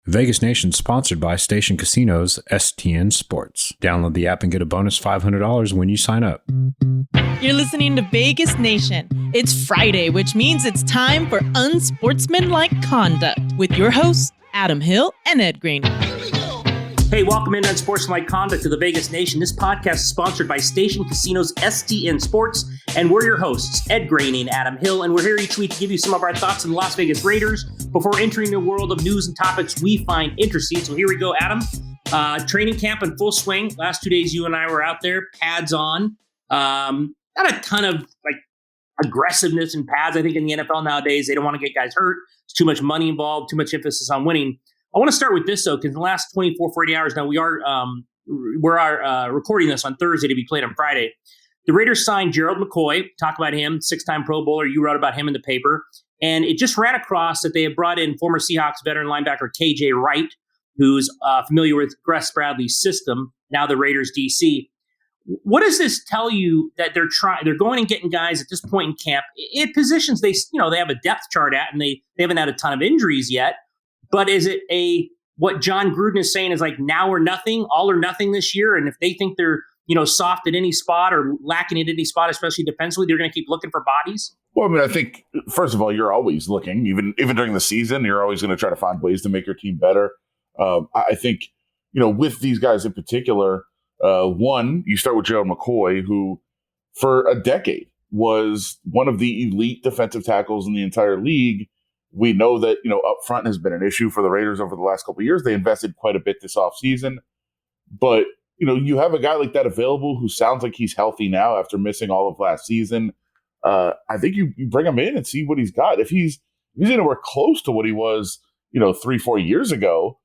Vegas Nation sponsored by Station Casinos STN Sports. Download the app and get a bonus $500 when you sign up. You're listening to Vegas Nation. It's Friday, which means it's time for Unsportsmanlike Conduct with your hosts, Adam Hill and Ed Green. Hey, welcome in Unsportsmanlike Conduct to the Vegas Nation. This podcast is sponsored by Station Casinos STN Sports, and we're your hosts, Ed Graney and Adam Hill, and we're here each week to give you some of our thoughts on the Las Vegas Raiders before entering the world of news and topics we find interesting. So here we go, Adam. Training camp in full swing. Last 2 days, you and I were out there, pads on. Not a ton of aggressiveness in pads. I think in the NFL nowadays, they don't want to get guys hurt. There's too much money involved, too much emphasis on winning. I want to start with this, though, because in the last 24, 48 hours now, we're recording this on Thursday to be played on Friday. The Raiders signed Gerald McCoy. Talk about him, six-time Pro Bowler. You wrote about him in the paper. And it just ran across that they have brought in former Seahawks veteran linebacker KJ Wright, who's familiar with Gus Bradley's system, now the Raiders DC. What does this tell you that they're going and getting guys at this point in camp? It positions they have a depth chart at, and they haven't had a ton of injuries yet. But is it what John Gruden is saying is like now or nothing, all or nothing this year? And if they think they're, soft at any spot or lacking at any spot, especially defensively, they're going to keep looking for bodies? Well, I mean, I think, first of all, you're always looking, even during the season, you're always going to try to find ways to make your team better. I think, with these guys in particular, one, you start with Gerald McCoy, who for a decade was one of the elite defensive tackles in the entire league. We know that, up front has been an issue for the Raiders over the last couple of years. They invested quite a bit this offseason. But, you have a guy like that available who sounds like he's healthy now after missing all of last season. I think you bring him in and see what he's got. If he's anywhere close to what he was, 3-4 years ago,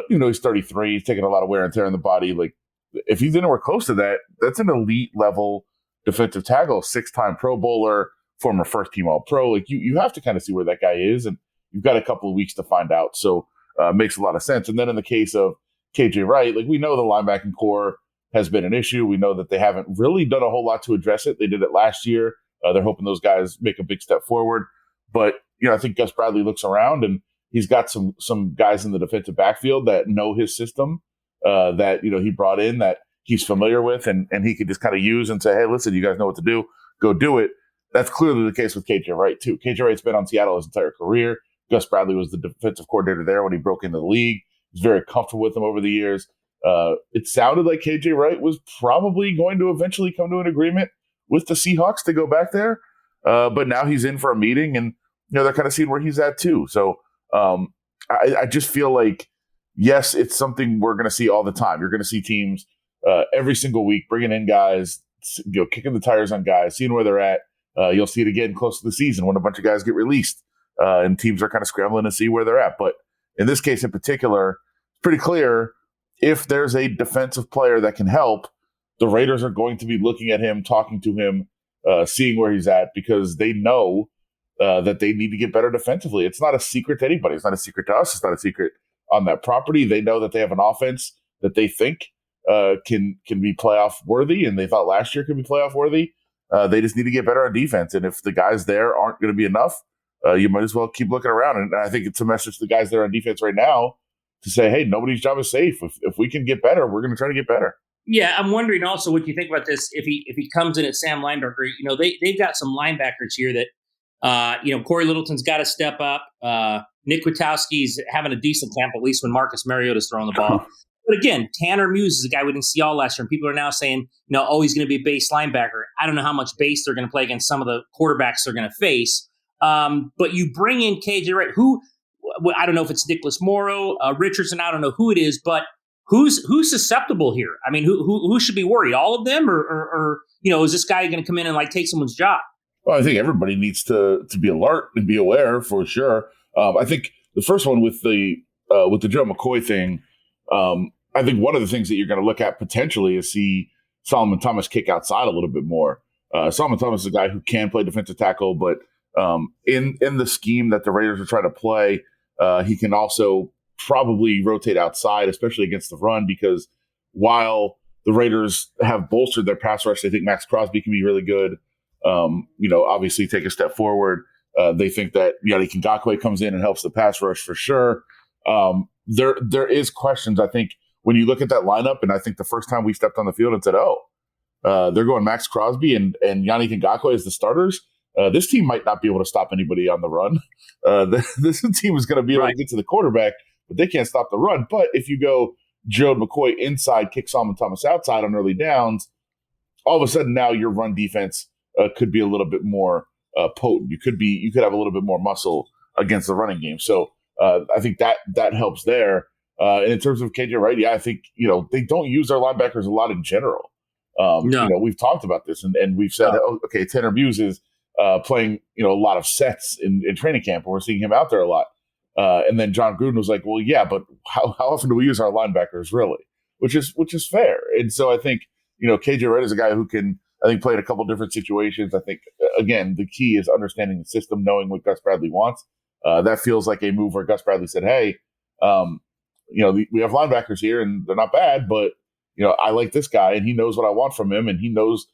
he's 33, he's taking a lot of wear and tear on the body. Like, if he's anywhere close to that, that's an elite level defensive tackle, six-time Pro Bowler, former first-team All-Pro. Like, you have to kind of see where that guy is, and you've got a couple of weeks to find out. So it makes a lot of sense. And then in the case of KJ Wright, like, we know the linebacking core has been an issue. We know that they haven't really done a whole lot to address it. They did it last year. They're hoping those guys make a big step forward. But, I think Gus Bradley looks around and he's got some guys in the defensive backfield that know his system, that, he brought in, that he's familiar with, and he could just kind of use and say, hey, listen, you guys know what to do. Go do it. That's clearly the case with KJ Wright, too. KJ Wright's been on Seattle his entire career. Gus Bradley was the defensive coordinator there when he broke into the league. He's very comfortable with him over the years. It sounded like KJ Wright was probably going to eventually come to an agreement with the Seahawks to go back there. But now he's in for a meeting, and they're kind of seeing where he's at, too. So I just feel like, yes, it's something we're going to see all the time. You're going to see teams every single week bringing in guys, kicking the tires on guys, seeing where they're at. You'll see it again close to the season when a bunch of guys get released and teams are kind of scrambling to see where they're at. But in this case in particular, it's pretty clear if there's a defensive player that can help, the Raiders are going to be looking at him, talking to him, seeing where he's at, because they know that they need to get better defensively. It's not a secret to anybody. It's not a secret to us. It's not a secret on that property. They know that they have an offense that they think can be playoff worthy, and they thought last year could be playoff worthy. They just need to get better on defense. And if the guys there aren't going to be enough, you might as well keep looking around. And I think it's a message to the guys there on defense right now to say, hey, nobody's job is safe. If we can get better, we're going to try to get better. Yeah, I'm wondering also what you think about this. If he comes in at Sam linebacker, they've got some linebackers here that, Corey Littleton's got to step up. Nick Kwiatkowski's having a decent camp, at least when Marcus Mariota's throwing the ball. But again, Tanner Muse is a guy we didn't see all last year, and people are now saying, he's going to be a base linebacker. I don't know how much base they're going to play against some of the quarterbacks they're going to face. But you bring in KJ Wright, who, I don't know if it's Nicholas Morrow, Richardson, I don't know who it is, but who's susceptible here? I mean, who should be worried? All of them, or is this guy going to come in and take someone's job? Well, I think everybody needs to be alert and be aware for sure. I think the first one with the Joe McCoy thing. I think one of the things that you're going to look at potentially is see Solomon Thomas kick outside a little bit more. Solomon Thomas is a guy who can play defensive tackle, but in the scheme that the Raiders are trying to play, he can also probably rotate outside, especially against the run, because while the Raiders have bolstered their pass rush, they think Max Crosby can be really good. Obviously take a step forward. They think that Yannick Ngakoue comes in and helps the pass rush for sure. there is questions. I think when you look at that lineup, and I think the first time we stepped on the field and said, they're going Max Crosby and Yannick Ngakoue as the starters. This team might not be able to stop anybody on the run. This team is going to be able to get to the quarterback, but they can't stop the run. But if you go Gerald McCoy inside, kick Solomon Thomas outside on early downs, all of a sudden now your run defense could be a little bit more potent. You could have a little bit more muscle against the running game. So I think that helps there. And in terms of KJ Wright, I think they don't use their linebackers a lot in general. We've talked about this and we've said, Tanner Muse is playing a lot of sets in training camp, and we're seeing him out there a lot. And then John Gruden was like, well, yeah, but how often do we use our linebackers really? Which is fair. And so I think KJ Wright is a guy who can, I think, play in a couple different situations. I think, again, the key is understanding the system, knowing what Gus Bradley wants. That feels like a move where Gus Bradley said, hey, we have linebackers here and they're not bad, but I like this guy and he knows what I want from him, and he knows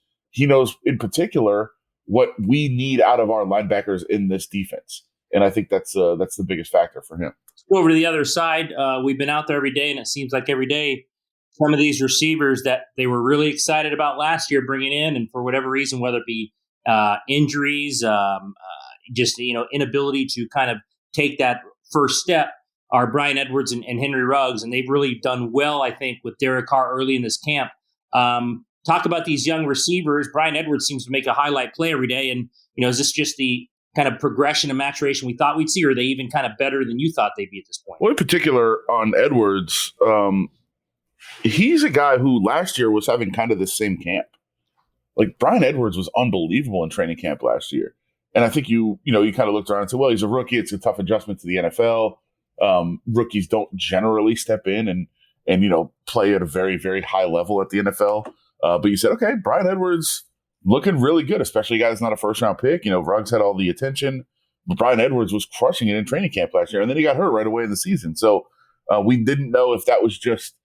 in particular what we need out of our linebackers in this defense. And I think that's the biggest factor for him. Let's go over to the other side. We've been out there every day, and it seems like every day some of these receivers that they were really excited about last year bringing in, and for whatever reason, whether it be injuries, just inability to kind of take that first step, are Brian Edwards and Henry Ruggs, and they've really done well, I think, with Derek Carr early in this camp. Talk about these young receivers. Brian Edwards seems to make a highlight play every day, and is this just the kind of progression and maturation we thought we'd see, or are they even kind of better than you thought they'd be at this point? Well, in particular on Edwards, he's a guy who last year was having kind of the same camp. Like Brian Edwards was unbelievable in training camp last year. And I think you kind of looked around and said, well, he's a rookie. It's a tough adjustment to the NFL. Rookies don't generally step in and play at a very, very high level at the NFL. But you said, okay, Brian Edwards looking really good, especially a guy that's not a first-round pick. Ruggs had all the attention. But Brian Edwards was crushing it in training camp last year, and then he got hurt right away in the season. So we didn't know if that was just,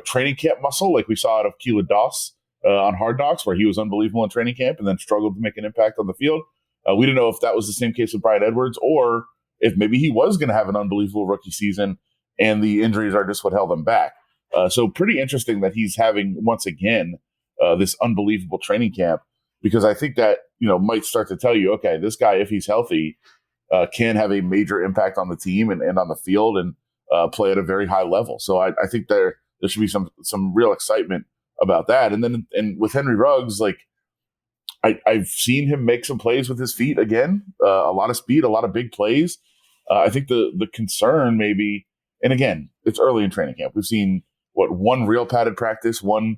training camp muscle like we saw out of Keelan Doss on Hard Knocks, where he was unbelievable in training camp and then struggled to make an impact on the field. We didn't know if that was the same case with Brian Edwards, or if maybe he was going to have an unbelievable rookie season and the injuries are just what held him back. So pretty interesting that he's having, once again, this unbelievable training camp, because I think that, might start to tell you, okay, this guy, if he's healthy, can have a major impact on the team and on the field and play at a very high level. So I think there should be some real excitement about that. And then with Henry Ruggs, like I've seen him make some plays with his feet again, a lot of speed, a lot of big plays. I think the concern maybe, and again, it's early in training camp. We've seen one real padded practice, one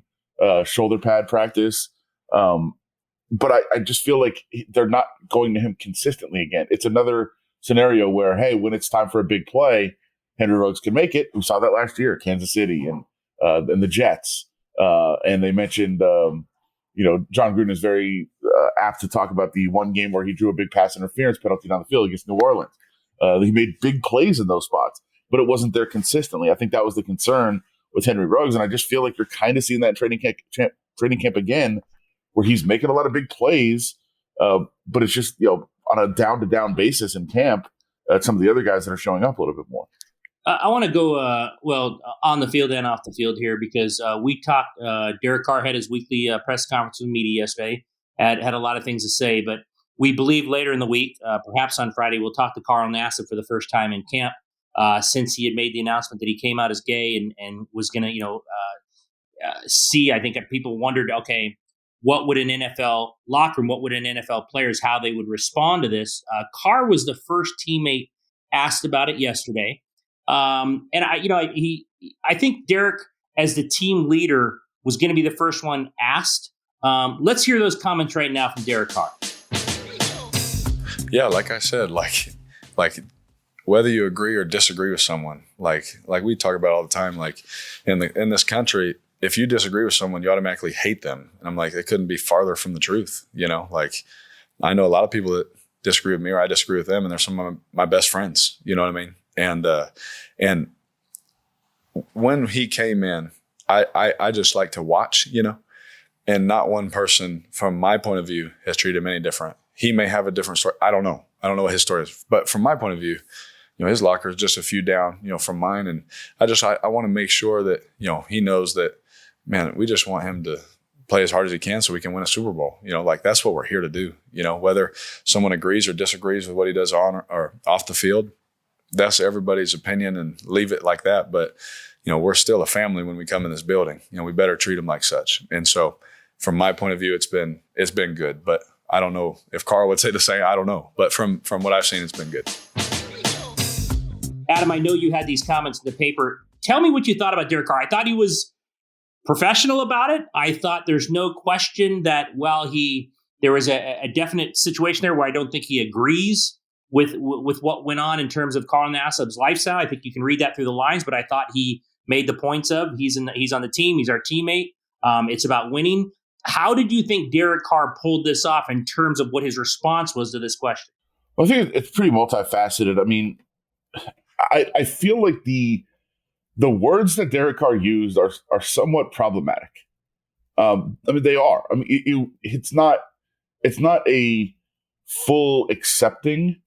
shoulder pad practice. But I just feel like they're not going to him consistently again. It's another scenario where, hey, when it's time for a big play, Henry Ruggs can make it. We saw that last year, Kansas City and the Jets. And they mentioned, John Gruden is very apt to talk about the one game where he drew a big pass interference penalty down the field against New Orleans. He made big plays in those spots, but it wasn't there consistently. I think that was the concern with Henry Ruggs, and I just feel like you're kind of seeing that in training camp again, where he's making a lot of big plays, but it's just on a down-to-down basis in camp. Some of the other guys that are showing up a little bit more. I want to go on the field and off the field here, because we talked. Derek Carr had his weekly press conference with media yesterday. Had a lot of things to say, but we believe later in the week, perhaps on Friday, we'll talk to Carl Nassib for the first time in camp since he had made the announcement that he came out as gay and was going to see. I think people wondered, okay, what would an NFL locker room, what would an NFL players, how they would respond to this? Carr was the first teammate asked about it yesterday. And I think Derek, as the team leader, was going to be the first one asked. Let's hear those comments right now from Derek Carr. Yeah, like I said, like whether you agree or disagree with someone, like we talk about all the time, like in this country, if you disagree with someone, you automatically hate them. And I'm like, it couldn't be farther from the truth. Like I know a lot of people that disagree with me, or I disagree with them, and they're some of my best friends. You know what I mean? And when he came in, I just like to watch, and not one person from my point of view has treated him any different. He may have a different story. I don't know what his story is, but from my point of view, his locker is just a few down, from mine. And I want to make sure that, he knows that, man, we just want him to play as hard as he can so we can win a Super Bowl. That's what we're here to do. Whether someone agrees or disagrees with what he does on or off the field, that's everybody's opinion, and leave it like that. But, we're still a family when we come in this building. We better treat them like such. And so from my point of view, it's been good. But I don't know if Carl would say the same. I don't know. But from what I've seen, it's been good. Adam, I know you had these comments in the paper. Tell me what you thought about Derek Carr. I thought he was professional about it. I thought there's no question that there was a definite situation there where I don't think he agrees with what went on in terms of Carl Nassib's lifestyle. I think you can read that through the lines, but I thought he made the points of he's on the team. He's our teammate. It's about winning. How did you think Derek Carr pulled this off in terms of what his response was to this question? Well, I think it's pretty multifaceted. I mean, I feel like the words that Derek Carr used are somewhat problematic. They are. I mean, it's not a full accepting,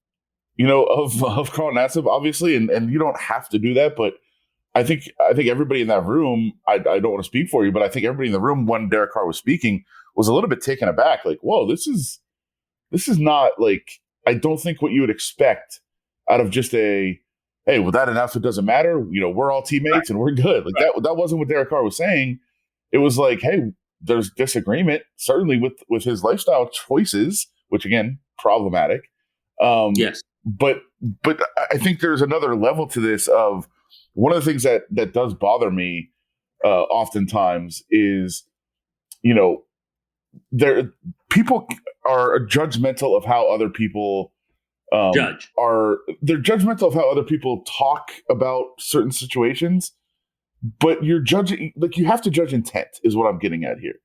of Carl Nassib, obviously, and you don't have to do that. But I think everybody in that room, I don't want to speak for you, but I think everybody in the room when Derek Carr was speaking was a little bit taken aback. Like, whoa, this is not like, I don't think what you would expect out of just hey, well, that announcement doesn't matter. We're all teammates and we're good. Like that wasn't what Derek Carr was saying. It was like, hey, there's disagreement, certainly with his lifestyle choices, which again, problematic. Yes. But I think there's another level to this of one of the things that does bother me oftentimes is, people are judgmental of how other people they're judgmental of how other people talk about certain situations, but you're judging, like, you have to judge intent is what I'm getting at here.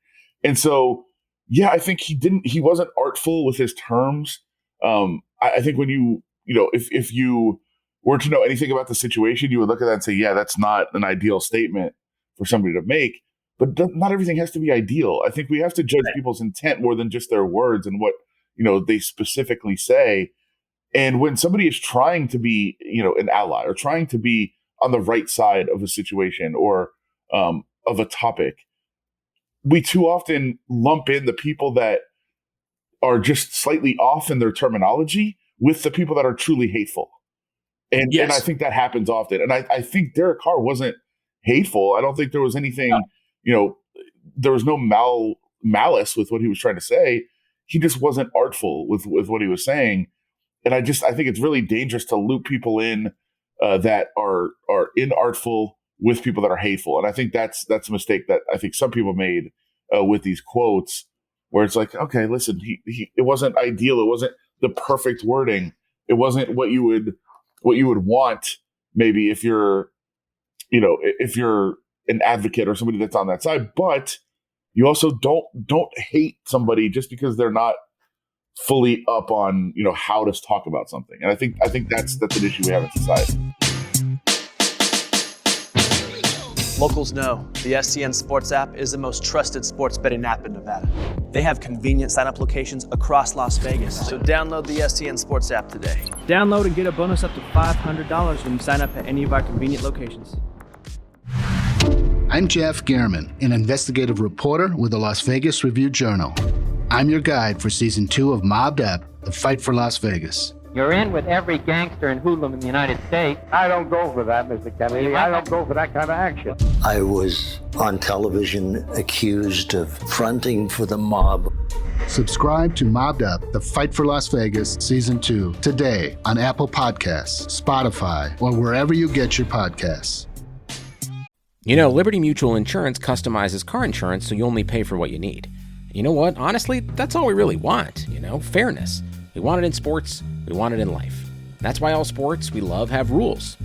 And so, yeah, I think he wasn't artful with his terms. I think when if you were to know anything about the situation, you would look at that and say, yeah, that's not an ideal statement for somebody to make, but not everything has to be ideal. I think we have to judge people's intent more than just their words and what, they specifically say. And when somebody is trying to be, an ally or trying to be on the right side of a situation or of a topic, we too often lump in the people that are just slightly off in their terminology with the people that are truly hateful. And, yes. And I think that happens often. And I think Derek Carr wasn't hateful. I don't think there was anything, there was no malice with what he was trying to say. He just wasn't artful with what he was saying. And I think it's really dangerous to loop people in that are inartful with people that are hateful. And I think that's a mistake that I think some people made with these quotes, where it's like, okay, listen, it wasn't ideal. It wasn't the perfect wording. It wasn't what you would want, maybe if you're an advocate or somebody that's on that side. But you also don't hate somebody just because they're not fully up on how to talk about something. And I think that's an issue we have in society. Locals know the STN Sports app is the most trusted sports betting app in Nevada. They have convenient sign-up locations across Las Vegas, so download the STN Sports app today. Download and get a bonus up to $500 when you sign up at any of our convenient locations. I'm Jeff Gehrman, an investigative reporter with the Las Vegas Review-Journal. I'm your guide for Season 2 of Mobbed Up, The Fight for Las Vegas. You're in with every gangster and hoodlum in the United States. I don't go for that, Mr. Kennedy. I don't go for that kind of action. I was on television accused of fronting for the mob. Subscribe to Mobbed Up, The Fight for Las Vegas, Season 2, today on Apple Podcasts, Spotify, or wherever you get your podcasts. Liberty Mutual Insurance customizes car insurance so you only pay for what you need. You know what? Honestly, that's all we really want, fairness. We want it in sports, we want it in life. That's why all sports we love have rules.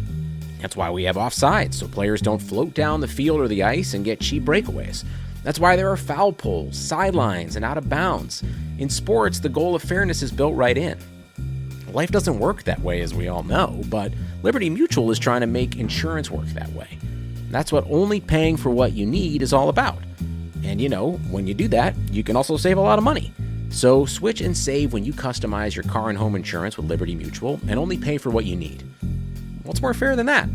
That's why we have offsides, so players don't float down the field or the ice and get cheap breakaways. That's why there are foul poles, sidelines, and out of bounds. In sports, the goal of fairness is built right in. Life doesn't work that way, as we all know, but Liberty Mutual is trying to make insurance work that way. That's what only paying for what you need is all about. And when you do that, you can also save a lot of money. So switch and save when you customize your car and home insurance with Liberty Mutual and only pay for what you need. What's more fair than that?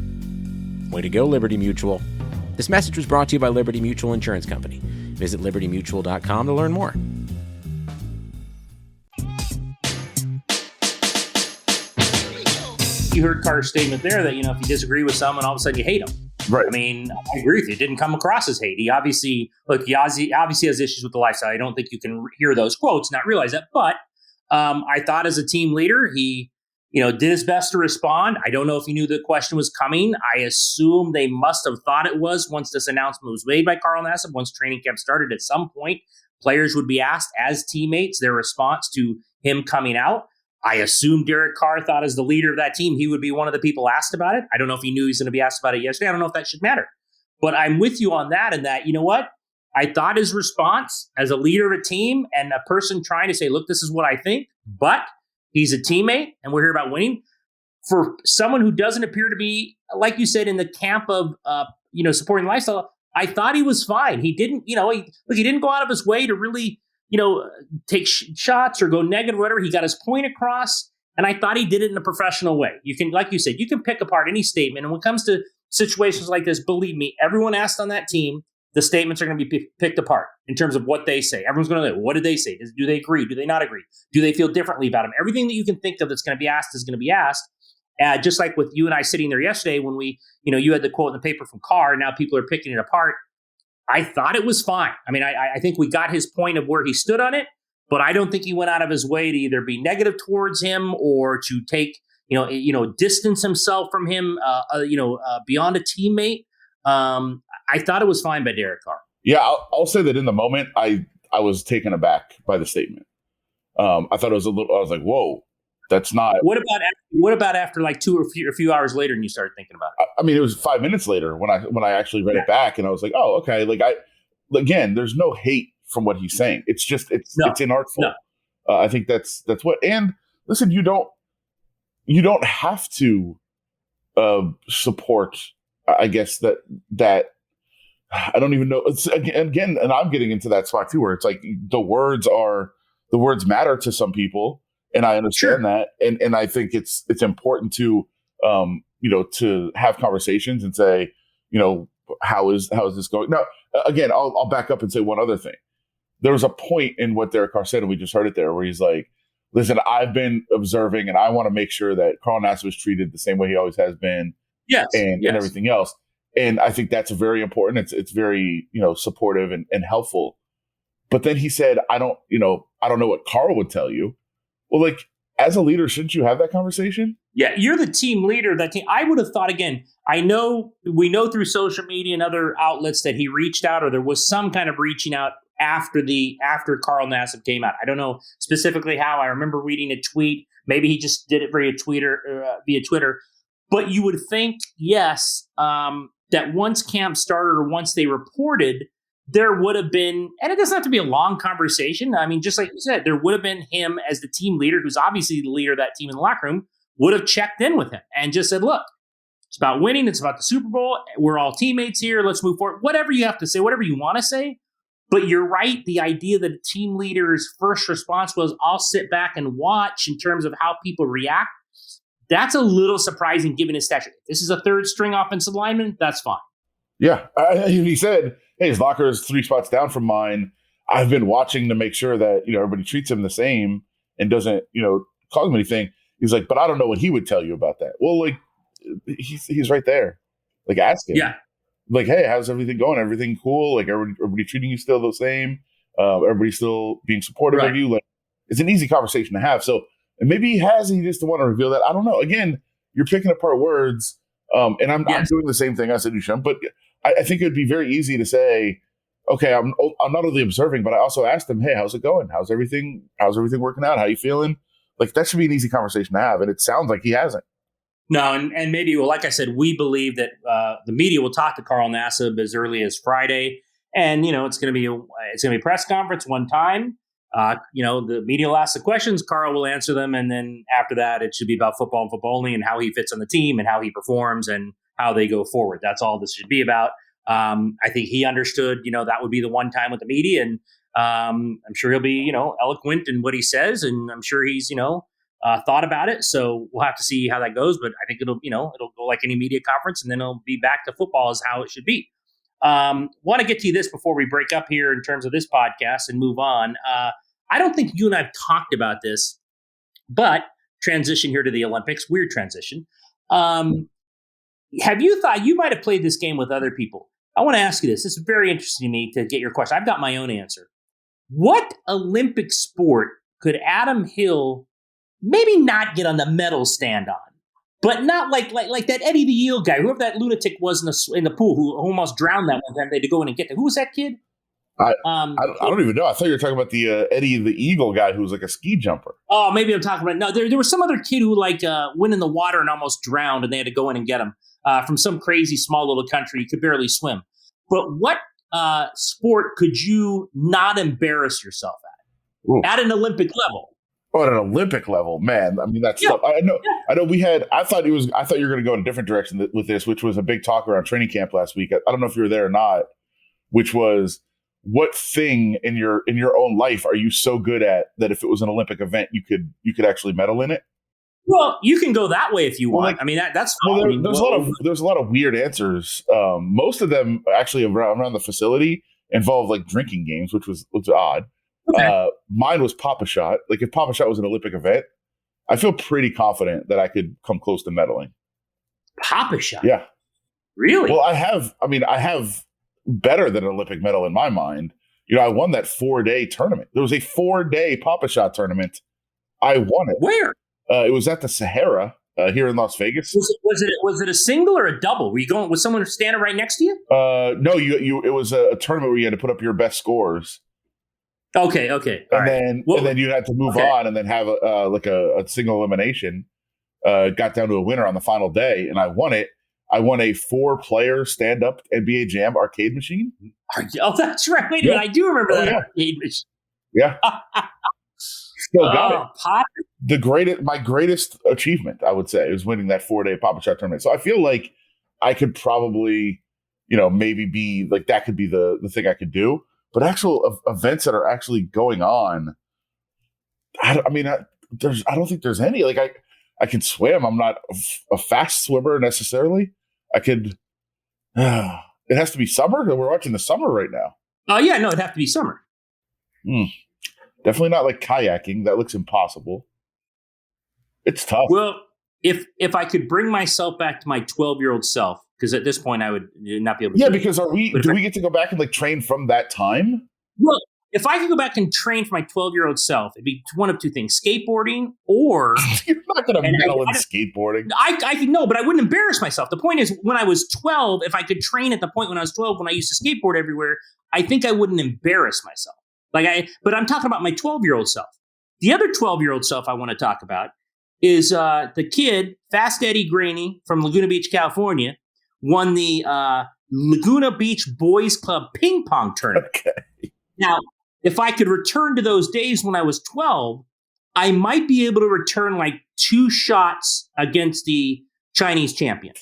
Way to go, Liberty Mutual. This message was brought to you by Liberty Mutual Insurance Company. Visit libertymutual.com to learn more. You heard Carr's statement there that, if you disagree with someone, all of a sudden you hate them. Right. I mean, I agree with you. It didn't come across as hate. He obviously has issues with the lifestyle. I don't think you can hear those quotes, not realize that. But I thought as a team leader, he, did his best to respond. I don't know if he knew the question was coming. I assume they must have thought it was once this announcement was made by Carl Nassib. Once training camp started, at some point, players would be asked as teammates their response to him coming out. I assume Derek Carr thought as the leader of that team, he would be one of the people asked about it. I don't know if he knew he was going to be asked about it yesterday. I don't know if that should matter. But I'm with you on that, and that, you know what? I thought his response as a leader of a team and a person trying to say, look, this is what I think, but he's a teammate and we're here about winning. For someone who doesn't appear to be, like you said, in the camp of, supporting lifestyle, I thought he was fine. He didn't, he didn't go out of his way to really, take shots or go negative, whatever. He got his point across, and I thought he did it in a professional way. You can, like you said, you can pick apart any statement. And when it comes to situations like this, believe me, everyone asked on that team, the statements are going to be picked apart in terms of what they say. Everyone's going to know, what did they say? Do they agree? Do they not agree? Do they feel differently about him? Everything that you can think of that's going to be asked is going to be asked. Just like with you and I sitting there yesterday when we, you had the quote in the paper from Carr, now people are picking it apart. I thought it was fine. I mean, I think we got his point of where he stood on it, but I don't think he went out of his way to either be negative towards him or to take, distance himself from him, beyond a teammate. I thought it was fine by Derek Carr. Yeah, I'll say that in the moment, I was taken aback by the statement. I thought it was I was like, whoa, that's not. What about after like a few hours later and you started thinking about it? I mean, it was 5 minutes later when I actually read it back, and I was like, oh, okay. Again, there's no hate from what he's saying. It's just it's inartful. No. I think that's what. And listen, you don't have to support. I guess that I don't even know. It's again, and I'm getting into that spot too, where it's like the words matter to some people. And I understand that, and I think it's important to to have conversations and say, how is this going? Now, again, I'll back up and say one other thing. There was a point in what Derek Carr said, and we just heard it there, where he's like, "Listen, I've been observing, and I want to make sure that Carl Nassib is treated the same way he always has been, and everything else." And I think that's very important. It's very supportive and helpful. But then he said, "I don't know what Carl would tell you." Well, as a leader, shouldn't you have that conversation? Yeah, you're the team leader of that team. I would have thought, again, we know through social media and other outlets that he reached out, or there was some kind of reaching out after Carl Nassib came out. I don't know specifically how. I remember reading a tweet. Maybe he just did it via Twitter. But you would think, yes, that once camp started or once they reported, there would have been, and it doesn't have to be a long conversation. I mean, just like you said, there would have been him as the team leader, who's obviously the leader of that team in the locker room, would have checked in with him and just said, look, it's about winning. It's about the Super Bowl. We're all teammates here. Let's move forward. Whatever you have to say, whatever you want to say. But you're right. The idea that a team leader's first response was, I'll sit back and watch in terms of how people react. That's a little surprising given his stature. This is a third string offensive lineman. That's fine. Yeah. He said, hey, his locker is 3 spots down from mine. I've been watching to make sure that, everybody treats him the same and doesn't, call him anything. He's like, but I don't know what he would tell you about that. Well, he's right there. Ask him. Yeah. Hey, how's everything going? Everything cool? Everybody treating you still the same? Everybody still being supportive of you? It's an easy conversation to have. So, and maybe he has, and he just don't want to reveal that. I don't know. Again, you're picking apart words. And I'm doing the same thing I said, Duchamp, but I think it would be very easy to say, okay, I'm not only observing, but I also asked him, hey, how's it going? How's everything working out? How you feeling? That should be an easy conversation to have. And it sounds like he hasn't. No, and maybe, well, like I said, we believe that the media will talk to Carl Nassib as early as Friday. And, it's going to be a press conference one time. The media will ask the questions, Carl will answer them. And then after that, it should be about football and football only, and how he fits on the team and how he performs and how they go forward. That's all this should be about. I think he understood, that would be the one time with the media. And I'm sure he'll be, eloquent in what he says. And I'm sure he's, thought about it. So we'll have to see how that goes. But I think it'll go like any media conference, and then it'll be back to football is how it should be. Want to get to this before we break up here in terms of this podcast and move on. I don't think you and I have talked about this, but transition here to the Olympics, weird transition. Have you thought you might have played this game with other people? I want to ask you this. This is very interesting to me to get your question. I've got my own answer. What Olympic sport could Adam Hill maybe not get on the medal stand on, but not like that Eddie the Eel guy, whoever that lunatic was in the pool who almost drowned that one time? They had to go in and get them. Who was that kid? I don't even know. I thought you were talking about the Eddie the Eagle guy who was like a ski jumper. Oh, maybe I'm talking about no. There was some other kid who went in the water and almost drowned, and they had to go in and get him from some crazy small little country. He could barely swim. But what sport could you not embarrass yourself at an Olympic level? Oh, at an Olympic level, man. I mean, that's stuff. I know. I thought you were going to go in a different direction with this, which was a big talk around training camp last week. I don't know if you were there or not. Which was, what thing in your own life are you so good at that if it was an Olympic event, you could actually medal in it? Well, you can go that way if you want. I mean, that's fine. Well, there's a lot of weird answers. Most of them actually around the facility involve like drinking games, which was odd. Okay. Mine was Pop-A-Shot. Like if Pop-A-Shot was an Olympic event, I feel pretty confident that I could come close to medaling. Pop-A-Shot? Yeah. Really? Well, I have better than an Olympic medal in my mind. You know, I won that 4-day tournament. There was a 4-day Pop-A-Shot tournament. I won it. Where? It was at the Sahara here in Las Vegas. Was it a single or a double? Were you going with someone standing right next to you? No, it was a tournament where you had to put up your best scores. Okay. And then you had to move on and then have a single elimination. Got down to a winner on the final day, and I won it. I won a 4-player stand-up NBA Jam arcade machine. Oh, that's right. Wait a minute. I do remember that arcade machine. Yeah. Still got it. My greatest achievement, I would say, is winning that 4-day Pop-A-Shot tournament. So I feel like I could probably, maybe be like that could be the thing I could do. But actual events that are actually going on, I don't think there's any. Like I can swim. I'm not a fast swimmer necessarily. I could. It has to be summer. We're watching the summer right now. Oh yeah, no, it'd have to be summer. Definitely not like kayaking. That looks impossible. It's tough. Well, if I could bring myself back to my 12-year-old self, because at this point I would not be able to. Yeah, because do we get to go back and like train from that time? Well, if I could go back and train for my 12-year-old self, it'd be one of two things: skateboarding, or you're not going to medal in skateboarding. I could know, but I wouldn't embarrass myself. The point is, when I was 12, if I could train at the point when I was 12, when I used to skateboard everywhere, I think I wouldn't embarrass myself. But I'm talking about my 12-year-old self. The other 12-year-old self I want to talk about is the kid, Fast Eddie Graney from Laguna Beach, California, won the Laguna Beach Boys Club ping pong tournament. Okay. Now, if I could return to those days when I was 12, I might be able to return like 2 shots against the Chinese champion.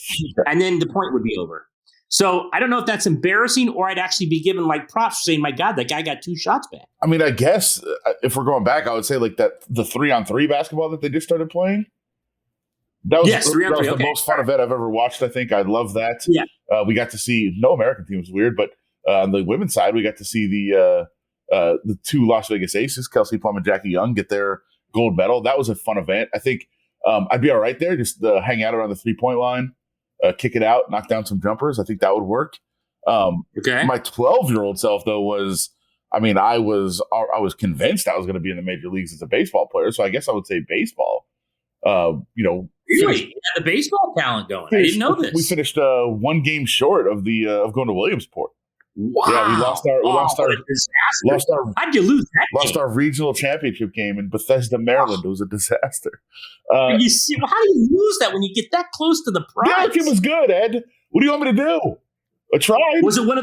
And then the point would be over. So I don't know if that's embarrassing or I'd actually be given like props for saying, my God, that guy got 2 shots back. I mean, I guess if we're going back, I would say like the 3-on-3 basketball that they just started playing. That was the most fun event I've ever watched, I think. I love that. Yeah. We got to see, no American team was weird, but on the women's side, we got to see the 2 Las Vegas aces, Kelsey Plum and Jackie Young, get their gold medal. That was a fun event. I think I'd be all right there, just hang out around the 3-point line, kick it out, knock down some jumpers. I think that would work. Okay. My 12-year-old self, though, I was convinced I was going to be in the major leagues as a baseball player, so I guess I would say baseball. Really? You had the baseball talent going. I didn't know this. We finished 1 game short of going to Williamsport. Wow! Yeah, we lost our. How'd you lose that? Lost our regional championship game in Bethesda, Maryland. It was a disaster. How do you lose that when you get that close to the prize? Yeah, the team was good, Ed. What do you want me to do? I tried. Was it one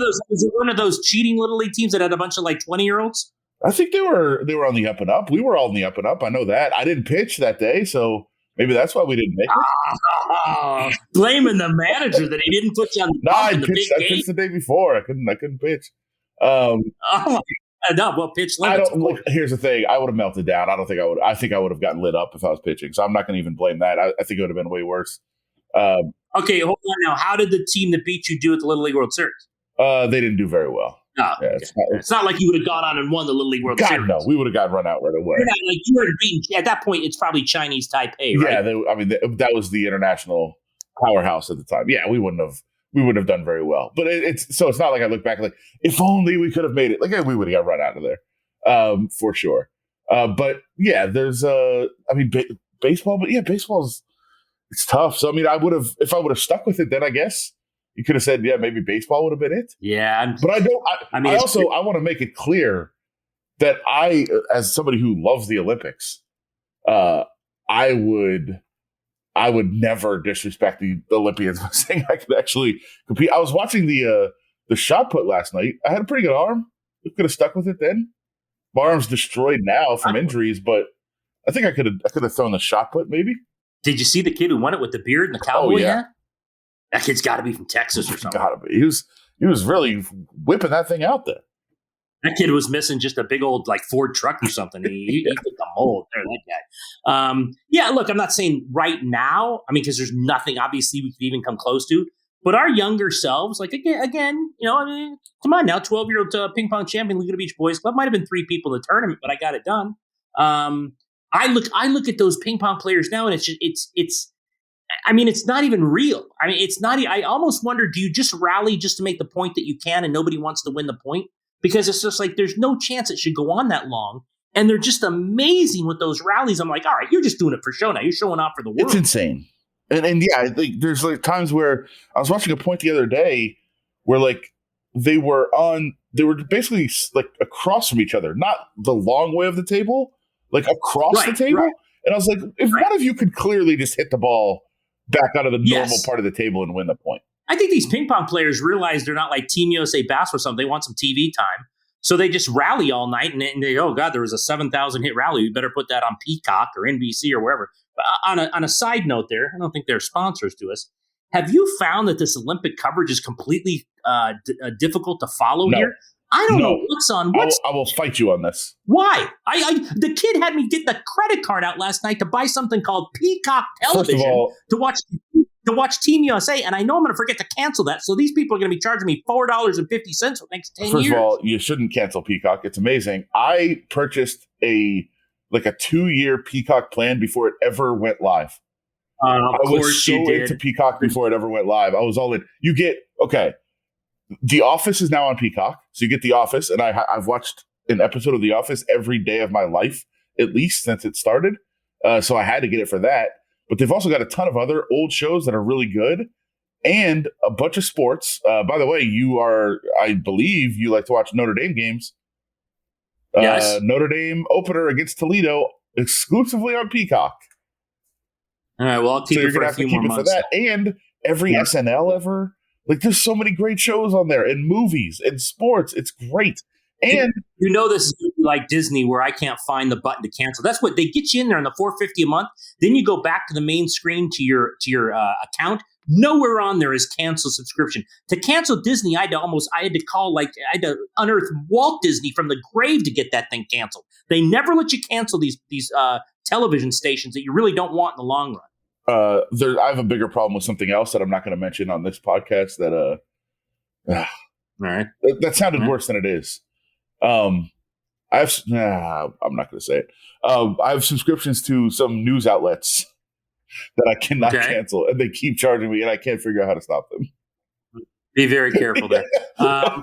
of those cheating little league teams that had a bunch of like 20-year-olds? I think they were on the up and up. We were all in the up and up. I know that. I didn't pitch that day, so maybe that's why we didn't make it. Blaming the manager that he didn't put you on the bump in the big game. I pitched the day before. I couldn't pitch. Oh my No, well, pitch I limits. don't look. Here's the thing: I would have melted down. I don't think I would. I think I would have gotten lit up if I was pitching. So I'm not going to even blame that. I think it would have been way worse. Okay, hold on now. How did the team that beat you do at the Little League World Series? They didn't do very well. Oh, yeah, okay. It's not like you would have gone on and won the Little League World Series. No, we would have got run out right away. You're not, like, you were beaten. At that point, it's probably Chinese Taipei, right? Yeah, that was the international powerhouse at the time. Yeah, we wouldn't have done very well. But it's not like I look back like, if only we could have made it. Like, we would have got run out of there for sure. But yeah, there's baseball. But yeah, baseball's it's tough. So I mean, if I would have stuck with it, then I guess you could have said, yeah, maybe baseball would have been it. Yeah, but I don't. I want to make it clear that I, as somebody who loves the Olympics, I would never disrespect the Olympians by saying I could actually compete. I was watching the shot put last night. I had a pretty good arm. I could have stuck with it then. My arm's destroyed now from injuries, but I think I could have thrown the shot put maybe. Did you see the kid who won it with the beard and the cowboy hat? That kid's got to be from Texas or something. Got to be. He was really whipping that thing out there. That kid was missing just a big old Ford truck or something. He took a mold there, that guy. Yeah, look, I'm not saying right now. I mean, because there's nothing obviously we could even come close to. But our younger selves, again, come on now, 12-year-old ping pong champion, Laguna Beach Boys Club. Might have been 3 people in the tournament, but I got it done. I look at those ping pong players now, and it's not even real. I mean, it's not. I almost wonder, do you just rally just to make the point that you can, and nobody wants to win the point? Because it's just like there's no chance it should go on that long, and they're just amazing with those rallies. I'm like, all right, you're just doing it for show now. You're showing off for the world. It's insane, and yeah, I think there's times where I was watching a point the other day where they were basically across from each other, not the long way of the table. Across the table. Right. And I was like, if one of you could clearly just hit the ball back out of the normal part of the table and win the point. I think these ping pong players realize they're not like Team USA basketball or something. They want some TV time. So they just rally all night and they oh, God, there was a 7,000 hit rally. We better put that on Peacock or NBC or wherever. On a side note there, I don't think they're sponsors to us. Have you found that this Olympic coverage is completely difficult to follow here? I don't know what's on. I will fight you on this. Why? The kid had me get the credit card out last night to buy something called Peacock Television to watch Team USA, and I know I'm going to forget to cancel that. So these people are going to be charging me $4.50 for the next 10 years. First of all, you shouldn't cancel Peacock. It's amazing. I purchased a 2-year Peacock plan before it ever went live. I was so into Peacock before it ever went live. I was all in. You get The Office is now on Peacock, so you get The Office, and I've watched an episode of The Office every day of my life, at least since it started. So I had to get it for that. But they've also got a ton of other old shows that are really good, and a bunch of sports. By the way, I believe you like to watch Notre Dame games. Yes. Notre Dame opener against Toledo exclusively on Peacock. All right, well, I'll keep it for a few more months. For that, and every SNL ever. There's so many great shows on there, and movies, and sports. It's great. And this is like Disney, where I can't find the button to cancel. That's what they get you in there on the $4.50 a month. Then you go back to the main screen to your account. Nowhere on there is cancel subscription. To cancel Disney, I had to unearth Walt Disney from the grave to get that thing canceled. They never let you cancel these television stations that you really don't want in the long run. I have a bigger problem with something else that I'm not going to mention on this podcast. That all right, that sounded worse than it is. I'm not going to say it. I have subscriptions to some news outlets that I cannot cancel, and they keep charging me, and I can't figure out how to stop them. Be very careful there. I'll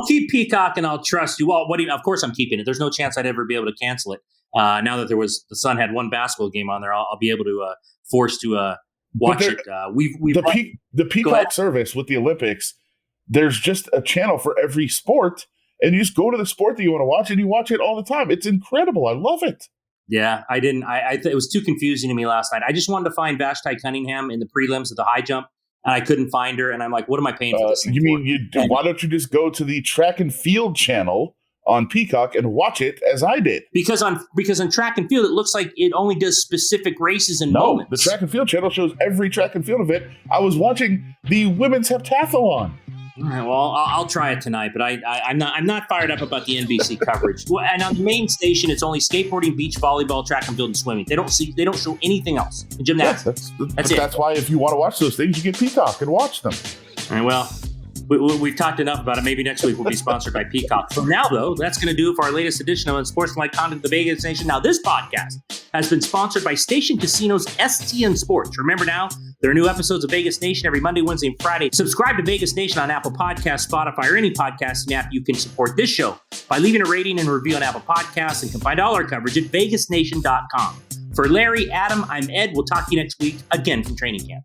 keep Peacock, and I'll trust you. Well, of course I'm keeping it. There's no chance I'd ever be able to cancel it. Now that the Sun had one basketball game on there, I'll be able to force to watch it. The Peacock service with the Olympics, there's just a channel for every sport, and you just go to the sport that you want to watch, and you watch it all the time. It's incredible. I love it. Yeah, I didn't. It was too confusing to me last night. I just wanted to find Vashti Cunningham in the prelims at the high jump, and I couldn't find her. And I'm like, what am I paying for this? Why don't you just go to the track and field channel on Peacock and watch it as I did? Because on track and field, it looks like it only does specific races and moments. The track and field channel shows every track and field event. I was watching the women's heptathlon. All right, well, I'll try it tonight, but I'm not fired up about the NBC coverage. Well, and on the main station, it's only skateboarding, beach volleyball, track and field, and swimming. They don't show anything else. And gymnastics. That's it. That's why if you want to watch those things, you get Peacock and watch them. All right, well, we've talked enough about it. Maybe next week we'll be sponsored by Peacock. For now, though, that's going to do it for our latest edition of Unsportsmanlike Conduct, the Vegas Nation. Now, this podcast has been sponsored by Station Casinos STN Sports. Remember now, there are new episodes of Vegas Nation every Monday, Wednesday, and Friday. Subscribe to Vegas Nation on Apple Podcasts, Spotify, or any podcasting app. You can support this show by leaving a rating and review on Apple Podcasts, and can find all our coverage at vegasnation.com. For Larry, Adam, I'm Ed. We'll talk to you next week, again from training camp.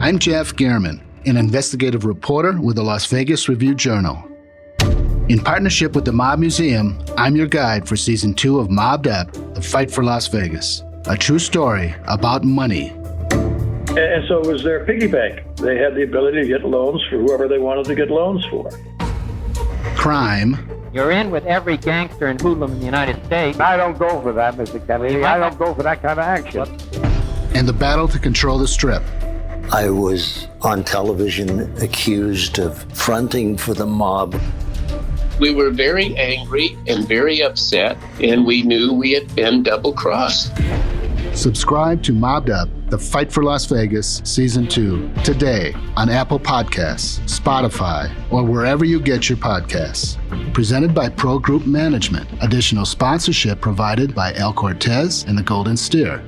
I'm Jeff Gehrman, an investigative reporter with the Las Vegas Review-Journal. In partnership with the Mob Museum, I'm your guide for Season 2 of Mobbed Up, The Fight for Las Vegas, a true story about money. And so it was their piggy bank. They had the ability to get loans for whoever they wanted to get loans for. Crime. You're in with every gangster and hoodlum in the United States. I don't go for that, Mr. Kennedy. I don't go for that kind of action. And the battle to control the Strip. I was on television accused of fronting for the mob. We were very angry and very upset, and we knew we had been double-crossed. Subscribe to Mobbed Up, The Fight for Las Vegas, Season 2, today on Apple Podcasts, Spotify, or wherever you get your podcasts. Presented by Pro Group Management. Additional sponsorship provided by El Cortez and the Golden Steer.